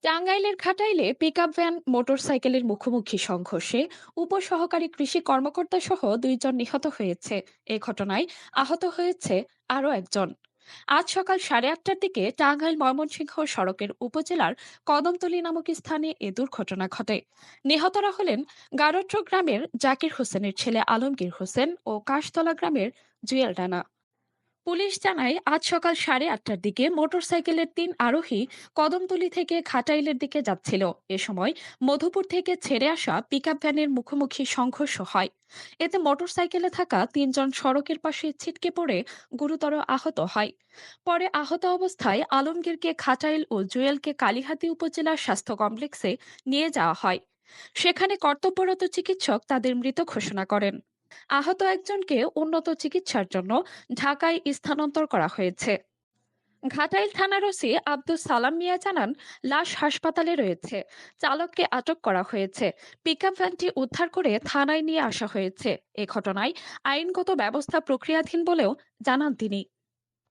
টাঙ্গাইলের ঘাটাইলে pickup van মোটরসাইকেলের মুখোমুখি সংঘর্ষে উপসহকারী কৃষি কর্মকর্তা সহ 2 জন নিহত হয়েছে। এ ঘটনায় আহত হয়েছে আরো একজন। আজ সকাল 8:30টার দিকে টাঙ্গাইল ময়মনসিংহ সড়কের উপজেলার কদমতলী নামক স্থানে এ দুর্ঘটনা ঘটে। নিহতরা হলেন গারোট্র গ্রামের জাকির হোসেনের ছেলে আলমগীর হোসেন ও কাশতলা গ্রামের জুয়েল রানা। পুলিশ জানায় আজ সকাল 8:30টার দিকে মোটরসাইকেলের 3 আরোহী কদমতলী থেকে ঘাটাইলের দিকে যাচ্ছিল। এ সময় মধুপুর থেকে ছেড়ে আসা পিকআপ ভ্যানের মুখোমুখি সংঘর্ষ হয়। এতে মোটরসাইকেলে থাকা 3 জন সড়কের পাশে ছিটকে পড়ে গুরুতর আহত হয়। পরে আহত অবস্থায় আলমগীরকে ঘাটাইল ও জুয়েলকে কালিহাতী উপজেলা স্বাস্থ্য কমপ্লেক্সে নিয়ে যাওয়া হয়। সেখানে কর্তব্যরত চিকিৎসক তাদের মৃত ঘোষণা করেন। আহত একজনকে উন্নত চিকিৎসার জন্য ঢাকায় স্থানান্তর করা হয়েছে। ঘাটাইল থানার ওসি আব্দুস সালাম মিয়া জানান, লাশ হাসপাতালে রয়েছে, চালককে আটক করা হয়েছে, পিকআপ ভ্যানটি উদ্ধার করে থানায় নিয়ে আসা হয়েছে। এ ঘটনায় আইনগত ব্যবস্থা প্রক্রিয়াধীন বলেও জানান তিনি।